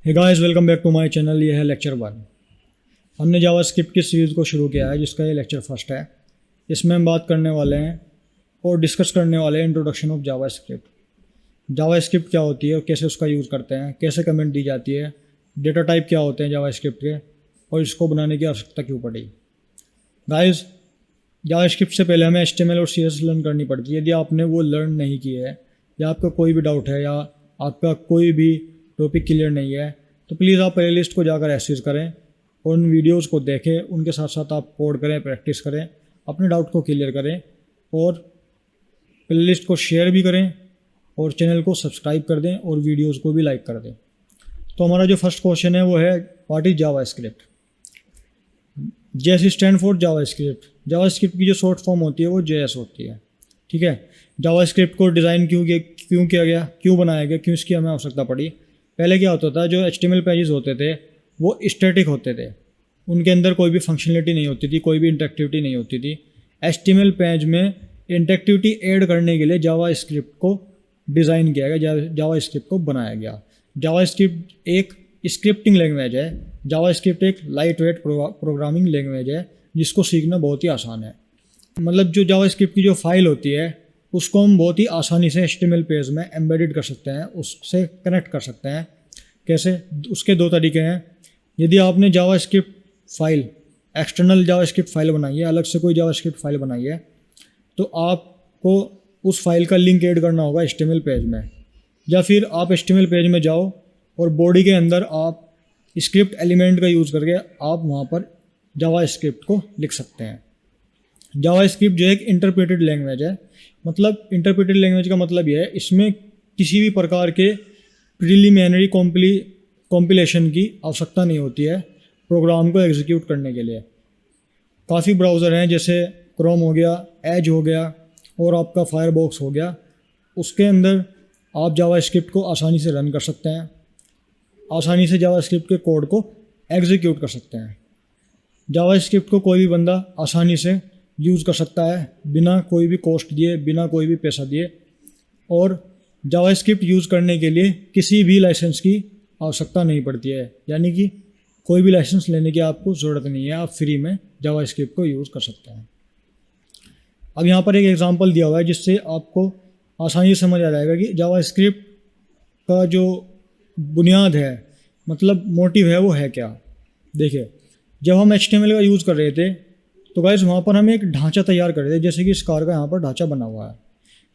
Hey guys, welcome back to my channel. ये है lecture 1। हमने जावास्क्रिप्ट की सीरीज़ को शुरू किया है, जिसका ये लेक्चर फर्स्ट है। इसमें हम बात करने वाले हैं और डिस्कस करने वाले हैं इंट्रोडक्शन ऑफ जावास्क्रिप्ट। जावास्क्रिप्ट क्या होती है और कैसे उसका यूज़ करते हैं, कैसे कमेंट दी जाती है, डेटा टाइप क्या होते हैं जावास्क्रिप्ट के, और इसको बनाने की आवश्यकता क्यों पड़ी। गाइस, जावास्क्रिप्ट से पहले हमें HTML और CSS लर्न करनी पड़ती है। यदि आपने वो लर्न नहीं किए है, या आपका कोई भी डाउट है, या आपका कोई भी टॉपिक क्लियर नहीं है, तो प्लीज़ आप प्ले लिस्ट को जाकर एक्सेस करें और उन वीडियोज़ को देखें। उनके साथ साथ आप कोड करें, प्रैक्टिस करें, अपने डाउट को क्लियर करें, और प्ले लिस्ट को शेयर भी करें और चैनल को सब्सक्राइब कर दें और वीडियोज़ को भी लाइक कर दें। तो हमारा जो फर्स्ट क्वेश्चन है वो है, what is JavaScript. JS stand for JavaScript. JavaScript की जो शॉर्ट फॉर्म होती है वो JS होती है। ठीक है। जावास्क्रिप्ट को डिज़ाइन क्यों किया गया, क्यों बनाया गया, क्यों इसकी हमें आवश्यकता पड़ी। पहले क्या होता था, जो HTML पेजेस होते थे वो स्टैटिक होते थे, उनके अंदर कोई भी फंक्शनलिटी नहीं होती थी, कोई भी इंटरेक्टिविटी नहीं होती थी। HTML पेज में इंटरेक्टिविटी ऐड करने के लिए जावास्क्रिप्ट को डिज़ाइन किया गया, जावास्क्रिप्ट को बनाया गया। जावास्क्रिप्ट एक स्क्रिप्टिंग लैंग्वेज है। जावास्क्रिप्ट एक लाइट वेट प्रोग्रामिंग लैंग्वेज है, जिसको सीखना बहुत ही आसान है। मतलब जो जावास्क्रिप्ट की जो फाइल होती है उसको हम बहुत ही आसानी से HTML पेज में एम्बेडेड कर सकते हैं, उससे कनेक्ट कर सकते हैं। कैसे? उसके दो तरीके हैं। यदि आपने JavaScript file, external JavaScript file बनाई है, अलग से कोई जावास्क्रिप्ट फाइल बनाई है, तो आपको उस फाइल का लिंक ऐड करना होगा HTML पेज में। या फिर आप HTML पेज में जाओ और बॉडी के अंदर आप स्क्रिप्ट एलिमेंट का यूज़ करके आप वहाँ पर जावास्क्रिप्ट को लिख सकते हैं। जावास्क्रिप्ट जो एक इंटरप्रेटेड लैंग्वेज है, मतलब इंटरप्रेटेड लैंग्वेज का मतलब यह है, इसमें किसी भी प्रकार के प्रीलिमिनरी कॉम्पिलेशन की आवश्यकता नहीं होती है प्रोग्राम को एग्जीक्यूट करने के लिए। काफ़ी ब्राउज़र हैं, जैसे क्रोम हो गया, एज हो गया और आपका फायरबॉक्स हो गया। उसके अंदर आप जावास्क्रिप्ट को आसानी से रन कर सकते हैं, आसानी से जावास्क्रिप्ट के कोड को एग्जीक्यूट कर सकते हैं। जावास्क्रिप्ट को कोई भी बंदा आसानी से यूज़ कर सकता है, बिना कोई भी कॉस्ट दिए, बिना कोई भी पैसा दिए। और जावास्क्रिप्ट यूज़ करने के लिए किसी भी लाइसेंस की आवश्यकता नहीं पड़ती है, यानी कि कोई भी लाइसेंस लेने की आपको ज़रूरत नहीं है, आप फ्री में जावास्क्रिप्ट को यूज़ कर सकते हैं। अब यहाँ पर एक एग्जांपल दिया हुआ है, जिससे आपको आसानी से समझ आ जाएगा कि जावास्क्रिप्ट का जो बुनियाद है, मतलब मोटिव है, वो है क्या। देखिए, जब हम HTML का यूज़ कर रहे थे तो गाइस वहाँ पर हम एक ढांचा तैयार कर रहे थे, जैसे कि इस कार का यहाँ पर ढांचा बना हुआ है।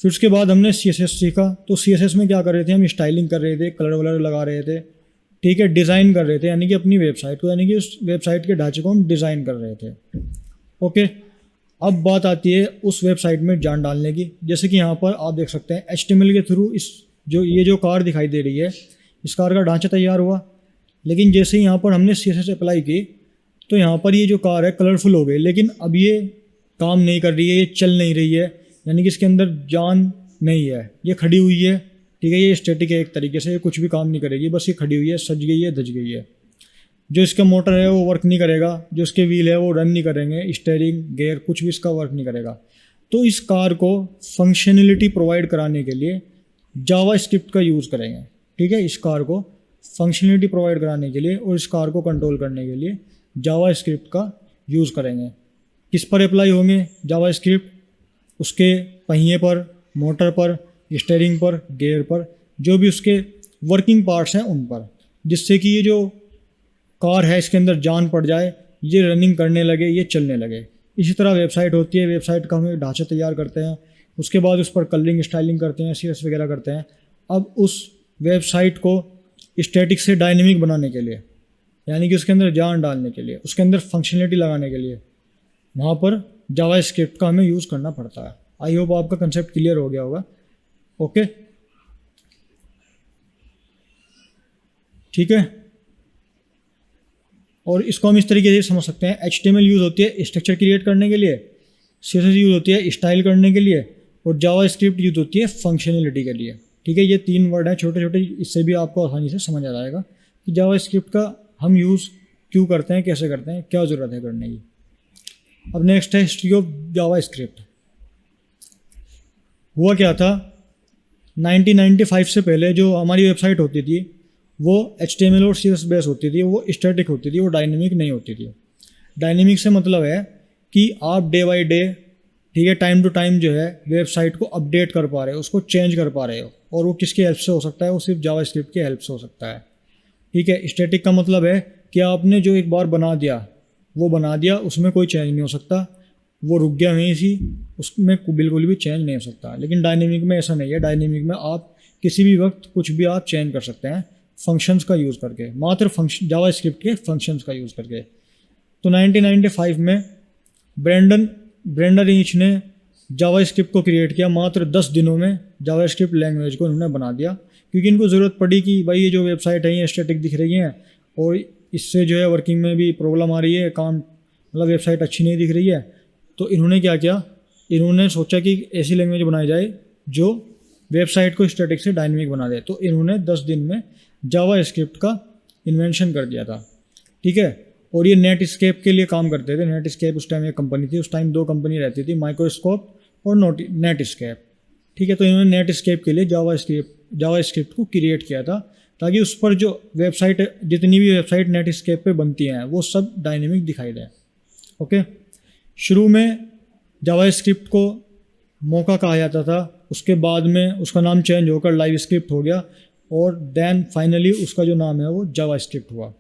फिर उसके बाद हमने CSS सीखा, तो CSS में क्या कर रहे थे, हम स्टाइलिंग कर रहे थे, कलर वलर लगा रहे थे। ठीक है, डिज़ाइन कर रहे थे, यानी कि अपनी वेबसाइट को, यानी कि उस वेबसाइट के ढांचे को हम डिज़ाइन कर रहे थे। ओके, अब बात आती है उस वेबसाइट में जान डालने की। जैसे कि यहाँ पर आप देख सकते हैं HTML के थ्रू इस जो कार दिखाई दे रही है, इस कार का ढांचा तैयार हुआ। लेकिन जैसे ही यहाँ पर हमने CSS अप्लाई की, तो यहाँ पर ये जो कार है कलरफुल हो गई, लेकिन अब ये काम नहीं कर रही है, ये चल नहीं रही है, यानी कि इसके अंदर जान नहीं है, ये खड़ी हुई है। ठीक है, ये स्टैटिक है एक तरीके से, ये कुछ भी काम नहीं करेगी, बस ये खड़ी हुई है, सज गई है, धज गई है। जो इसका मोटर है वो वर्क नहीं करेगा, जो इसके व्हील है वो रन नहीं करेंगे, स्टीयरिंग, गियर, कुछ भी इसका वर्क नहीं करेगा। तो इस कार को फंक्शनलिटी प्रोवाइड कराने के लिए जावास्क्रिप्ट का यूज़ करेंगे। ठीक है, इस कार को फंक्शनलिटी प्रोवाइड कराने के लिए और इस कार को कंट्रोल करने के लिए जावास्क्रिप्ट का यूज़ करेंगे। किस पर अप्लाई होंगे जावास्क्रिप्ट? उसके पहिए पर, मोटर पर, स्टीयरिंग पर, गियर पर, जो भी उसके वर्किंग पार्ट्स हैं उन पर, जिससे कि ये जो कार है इसके अंदर जान पड़ जाए, ये रनिंग करने लगे, ये चलने लगे। इसी तरह वेबसाइट होती है, वेबसाइट का हम ढांचा तैयार करते हैं, उसके बाद उस पर कलरिंग, स्टाइलिंग करते हैं, CSS वगैरह करते हैं। अब उस वेबसाइट को स्टैटिक से डायनेमिक बनाने के लिए, यानी कि उसके अंदर जान डालने के लिए, उसके अंदर फंक्शनलिटी लगाने के लिए, वहाँ पर जावास्क्रिप्ट का हमें यूज़ करना पड़ता है। आई होप आपका कंसेप्ट क्लियर हो गया होगा। ओके, ठीक है। और इसको हम इस तरीके से समझ सकते हैं, HTML यूज़ होती है स्ट्रक्चर क्रिएट करने के लिए, CSS यूज़ होती है स्टाइल करने के लिए, और जावास्क्रिप्ट यूज़ होती है फंक्शनलिटी के लिए। ठीक है, ये 3 वर्ड हैं छोटे छोटे, इससे भी आपको आसानी से समझ आ जाएगा कि जावास्क्रिप्ट का हम यूज़ क्यों करते हैं, कैसे करते हैं, क्या ज़रूरत है करने की। अब नेक्स्ट है हिस्ट्री ऑफ जावास्क्रिप्ट। हुआ क्या था, 1995 से पहले जो हमारी वेबसाइट होती थी वो HTML और CSS होती थी वो स्टैटिक होती थी, वो डायनेमिक नहीं होती थी। डायनेमिक से मतलब है कि आप डे बाई डे, ठीक है, टाइम टू टाइम जो है वेबसाइट को अपडेट कर पा रहे हो, उसको चेंज कर पा रहे हो, और वो किसकी हेल्प से हो सकता है, वो सिर्फ जावास्क्रिप्ट की हेल्प से हो सकता है। ठीक है, स्टैटिक का मतलब है कि आपने जो एक बार बना दिया वो बना दिया, उसमें कोई चेंज नहीं हो सकता, वो रुक गया वहीं सी, उसमें बिल्कुल भी चेंज नहीं हो सकता। लेकिन डायनेमिक में ऐसा नहीं है। डायनेमिक में आप किसी भी वक्त कुछ भी आप चेंज कर सकते हैं फंक्शंस का यूज़ करके, मात्र फंक्शन जावास्क्रिप्ट के फंक्शंस का यूज़ करके। तो 1995 में ब्रेंडन रीच ने जावास्क्रिप्ट को क्रिएट किया। मात्र 10 दिनों में जावास्क्रिप्ट लैंग्वेज को उन्होंने बना दिया, क्योंकि इनको ज़रूरत पड़ी कि भाई ये जो वेबसाइट है ये स्टैटिक दिख रही हैं और इससे जो है वर्किंग में भी प्रॉब्लम आ रही है, काम मतलब वेबसाइट अच्छी नहीं दिख रही है। तो इन्होंने क्या किया, इन्होंने सोचा कि ऐसी लैंग्वेज बनाई जाए जो वेबसाइट को स्टैटिक से डायनेमिक बना दे। तो इन्होंने 10 दिन में जावास्क्रिप्ट का इन्वेंशन कर दिया था। ठीक है, और ये नेटस्केप के लिए काम करते थे। नेटस्केप उस टाइम एक कंपनी थी, उस टाइम 2 कंपनी रहती थी, माइक्रोस्कोप और नेटस्केप। ठीक है, तो इन्होंने नेटस्केप के लिए जावास्क्रिप्ट को क्रिएट किया था, ताकि उस पर जो वेबसाइट, जितनी भी वेबसाइट नेटस्केप पे बनती हैं वो सब डायनेमिक दिखाई दे। ओके, शुरू में जावास्क्रिप्ट को मोका कहा जाता था, उसके बाद में उसका नाम चेंज होकर लाइव स्क्रिप्ट हो गया, और देन फाइनली उसका जो नाम है वो जावास्क्रिप्ट हुआ।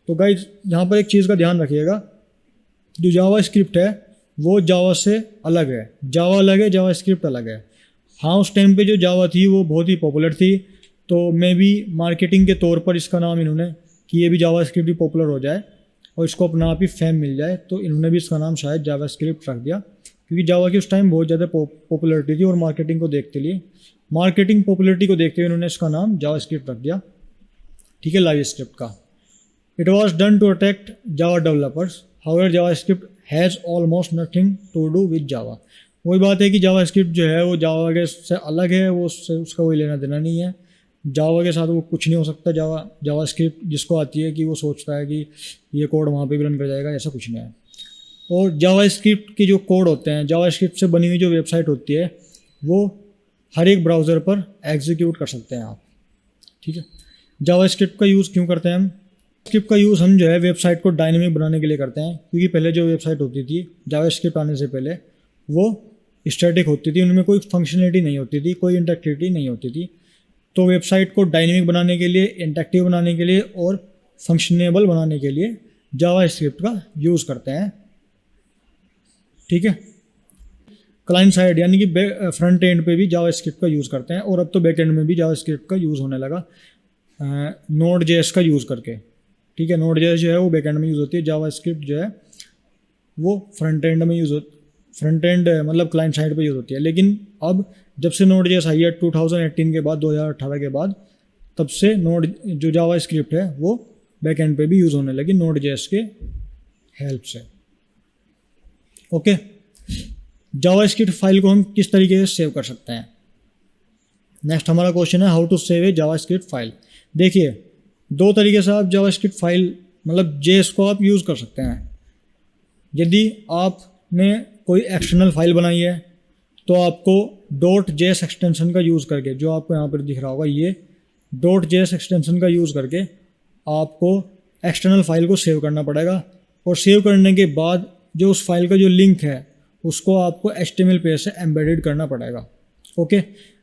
तो गाइज यहाँ पर एक चीज़ का ध्यान रखिएगा, जो जावास्क्रिप्ट है वो जावा से अलग है, जावा अलग है, जावास्क्रिप्ट अलग है। हाँ, उस टाइम पे जो जावा थी वो बहुत ही पॉपुलर थी, तो मे बी मार्केटिंग के तौर पर इसका नाम इन्होंने कि ये भी जावास्क्रिप्ट भी पॉपुलर हो जाए और इसको अपना आप ही फेम मिल जाए, तो इन्होंने भी इसका नाम शायद जावास्क्रिप्ट रख दिया, क्योंकि जावा की उस टाइम बहुत ज़्यादा पॉपुलरिटी थी, और मार्केटिंग पॉपुलरिटी को देखते हुए इन्होंने इसका नाम जावास्क्रिप्ट रख दिया। ठीक है, लाइव स्क्रिप्ट का। It was done to attract Java developers, however JavaScript has almost nothing to do with Java. वही बात है कि जावास्क्रिप्ट जो है वो जावा के से अलग है, वो उसका कोई लेना देना नहीं है, जावा के साथ वो कुछ नहीं हो सकता। जावास्क्रिप्ट जिसको आती है कि वो सोचता है कि ये कोड वहाँ पे भी रन कर जाएगा, ऐसा कुछ नहीं है। और जावास्क्रिप्ट के जो कोड होते हैं, जावास्क्रिप्ट से बनी हुई जो वेबसाइट होती है वो हर एक ब्राउज़र पर एग्जीक्यूट कर सकते हैं आप। ठीक है, जावास्क्रिप्ट का यूज़ क्यों करते हैं हम? स्क्रिप्ट का यूज़ हम जो है वेबसाइट को डायनेमिक बनाने के लिए करते हैं, क्योंकि पहले जो वेबसाइट होती थी जावास्क्रिप्ट आने से पहले वो स्टैटिक होती थी, उनमें कोई फंक्शनलिटी नहीं होती थी, कोई इंटरेक्टिविटी नहीं होती थी। तो वेबसाइट को डायनेमिक बनाने के लिए, इंटरेक्टिव बनाने के लिए और फंक्शनेबल बनाने के लिए जावास्क्रिप्ट का यूज़ करते हैं। ठीक है, क्लाइंट साइड यानी कि फ्रंट एंड पे भी जावास्क्रिप्ट का यूज़ करते हैं, और अब तो बैक एंड में भी जावास्क्रिप्ट का यूज़ होने लगा Node.js का यूज़ करके। ठीक है, Node.js जो है वो बैक एंड में यूज़ होती है, जावास्क्रिप्ट जो है वो फ्रंट एंड में फ्रंट एंड मतलब क्लाइंट साइड पे यूज़ होती है। लेकिन अब जब से Node.js आई है 2018 के बाद, 2018 के बाद, तब से जो जावास्क्रिप्ट है वो बैक एंड पे भी यूज़ होने लगी Node.js के हेल्प से। ओके, जावास्क्रिप्ट फाइल को हम किस तरीके से सेव कर सकते हैं? नेक्स्ट हमारा क्वेश्चन है, how to save a JavaScript file. देखिए, 2 तरीके से आप जावास्क्रिप्ट फाइल मतलब जेएस को आप यूज़ कर सकते हैं। यदि आपने कोई एक्सटर्नल फाइल बनाई है तो आपको .js एक्सटेंशन का यूज़ करके, जो आपको यहाँ पर दिख रहा होगा, ये .js एक्सटेंशन का यूज़ करके आपको एक्सटर्नल फाइल को सेव करना पड़ेगा, और सेव करने के बाद जो उस फाइल का जो लिंक है उसको आपको HTML पेज से एम्बेडेड करना पड़ेगा। ओके,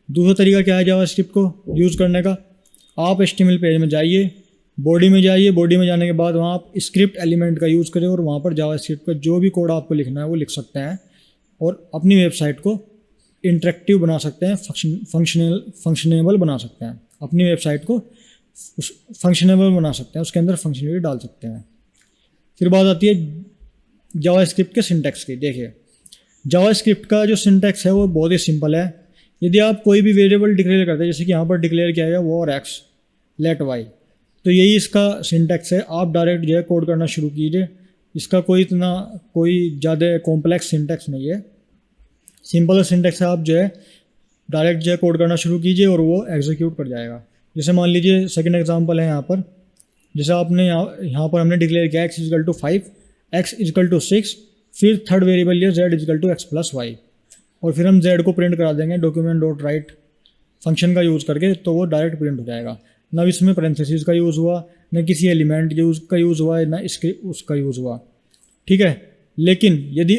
दूसरा तरीका क्या है जावास्क्रिप्ट को यूज़ करने का? आप HTML पेज में जाइए, बॉडी में जाइए, बॉडी में जाने के बाद वहाँ आप स्क्रिप्ट एलिमेंट का यूज़ करें और वहाँ पर जावास्क्रिप्ट का जो भी कोड आपको लिखना है वो लिख सकते हैं, और अपनी वेबसाइट को इंटरेक्टिव बना सकते हैं, फंक्शनेबल बना सकते हैं। अपनी वेबसाइट को फंक्शनेबल बना सकते हैं, उसके अंदर फंक्शनलिटी डाल सकते हैं। फिर बात आती है जावास्क्रिप्ट के सिंटैक्स की। देखिए, जावास्क्रिप्ट का जो सिंटैक्स है वो बहुत ही सिंपल है। यदि आप कोई भी वेरिएबल डिक्लेयर करते हैं, जैसे कि यहाँ पर डिक्लेयर किया गया वॉर एक्स लेट वाई, तो यही इसका सिंटैक्स है। आप डायरेक्ट जो है कोड करना शुरू कीजिए, इसका कोई ज़्यादा कॉम्प्लेक्स सिंटैक्स नहीं है, सिंपल सिंटैक्स है। आप जो है डायरेक्ट जो है कोड करना शुरू कीजिए और वो एग्जीक्यूट कर जाएगा। जैसे मान लीजिए सेकंड एग्जांपल है यहाँ पर, जैसे आपने यहाँ पर हमने डिक्लेयर किया x is equal to 5, x is equal to 6, फिर थर्ड वेरिएबल है z is equal to x plus y, और फिर हम z को प्रिंट करा देंगे डॉक्यूमेंट डॉट राइट फंक्शन का यूज़ करके, तो वो डायरेक्ट प्रिंट हो जाएगा। ना इसमें पेरेंथेसिस का यूज़ हुआ, न किसी एलिमेंट का यूज़ हुआ है, ना इसके उसका यूज़ हुआ, ठीक है। लेकिन यदि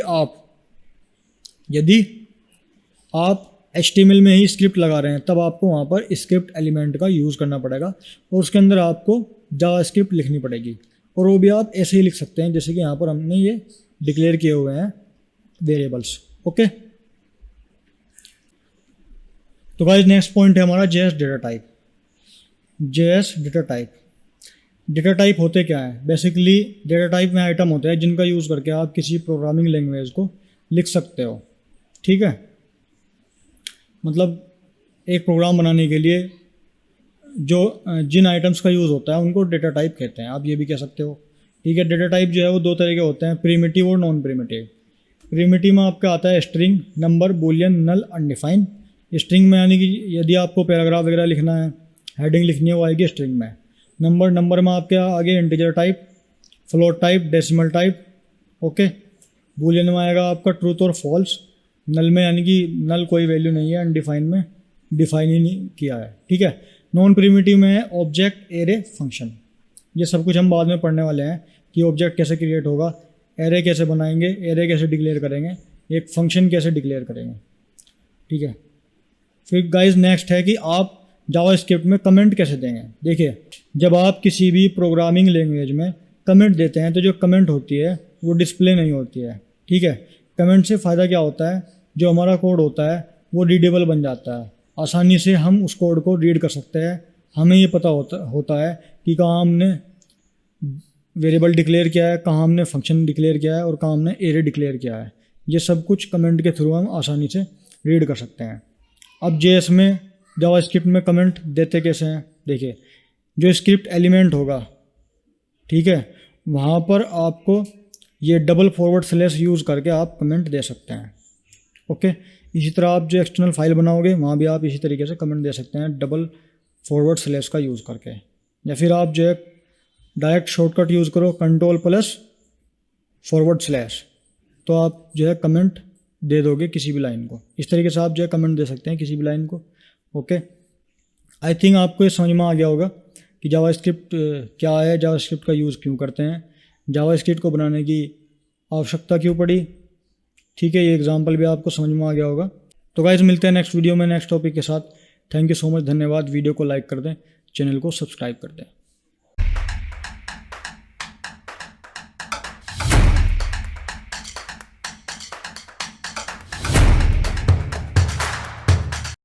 आप HTML में ही स्क्रिप्ट लगा रहे हैं तब आपको वहाँ पर स्क्रिप्ट एलिमेंट का यूज़ करना पड़ेगा और उसके अंदर आपको जावास्क्रिप्ट लिखनी पड़ेगी, और वो भी आप ऐसे ही लिख सकते हैं जैसे कि यहाँ पर हमने ये डिक्लेयर किए हुए हैं वेरिएबल्स। ओके, तो गाइस नेक्स्ट पॉइंट है हमारा JS data type. JS data type, data type होते क्या है? बेसिकली डेटा टाइप में आइटम होते हैं जिनका यूज़ करके आप किसी प्रोग्रामिंग लैंग्वेज को लिख सकते हो, ठीक है। मतलब एक प्रोग्राम बनाने के लिए जिन आइटम्स का यूज़ होता है उनको डेटा टाइप कहते हैं, आप ये भी कह सकते हो, ठीक है। डेटा टाइप जो है वो दो तरह के होते हैं, प्रिमिटिव और नॉन प्रिमिटिव। प्रिमिटिव में आपका आता है स्ट्रिंग, नंबर, बूलियन, नल, अनडिफाइन। स्ट्रिंग में यानी कि यदि आपको पैराग्राफ वगैरह लिखना है, हेडिंग लिखनी है, वो आएगी स्ट्रिंग में। नंबर में आपके आगे integer type, float type, decimal type, okay. Boolean में आएगा आपका ट्रूथ और फॉल्स। नल में यानी कि नल कोई वैल्यू नहीं है, अनडिफाइन में डिफाइन ही नहीं किया है, ठीक है। नॉन प्रिमिटिव में है ऑब्जेक्ट, एरे, फंक्शन। ये सब कुछ हम बाद में पढ़ने वाले हैं कि ऑब्जेक्ट कैसे क्रिएट होगा, एरे कैसे बनाएंगे, एरे कैसे डिक्लेयर करेंगे, एक फंक्शन कैसे डिक्लेयर करेंगे, ठीक है। फिर गाइस नेक्स्ट है कि आप जावास्क्रिप्ट में कमेंट कैसे देंगे। देखिए, जब आप किसी भी प्रोग्रामिंग लैंग्वेज में कमेंट देते हैं तो जो कमेंट होती है वो डिस्प्ले नहीं होती है, ठीक है। कमेंट से फ़ायदा क्या होता है, जो हमारा कोड होता है वो रीडेबल बन जाता है, आसानी से हम उस कोड को रीड कर सकते हैं। हमें ये पता होता है कि कहाँ हमने वेरिएबल डिक्लेयर किया है, कहाँ हमने फंक्शन डिक्लेयर किया है और कहाँ हमने एरे डिक्लेयर किया है। ये सब कुछ कमेंट के थ्रू हम आसानी से रीड कर सकते हैं। अब JS में, जावास्क्रिप्ट में कमेंट देते कैसे हैं? देखिए, जो स्क्रिप्ट एलिमेंट होगा, ठीक है, वहाँ पर आपको ये डबल फॉरवर्ड स्लैश यूज़ करके आप कमेंट दे सकते हैं, ओके। इसी तरह आप जो एक्सटर्नल फाइल बनाओगे वहाँ भी आप इसी तरीके से कमेंट दे सकते हैं डबल फॉरवर्ड स्लैश का यूज़ करके, या फिर आप जो है डायरेक्ट शॉर्टकट यूज़ करो Ctrl+// तो आप जो है कमेंट दे दोगे किसी भी लाइन को। इस तरीके से आप जो है कमेंट दे सकते हैं किसी भी लाइन को, ओके। आई थिंक आपको ये समझ में आ गया होगा कि जावास्क्रिप्ट क्या है, जावास्क्रिप्ट का यूज़ क्यों करते हैं, जावास्क्रिप्ट को बनाने की आवश्यकता क्यों पड़ी, ठीक है। ये एग्जांपल भी आपको समझ में आ गया होगा। तो गाइस मिलते हैं नेक्स्ट वीडियो में नेक्स्ट टॉपिक के साथ। थैंक यू सो मच, धन्यवाद। वीडियो को लाइक कर दें, चैनल को सब्सक्राइब कर दें।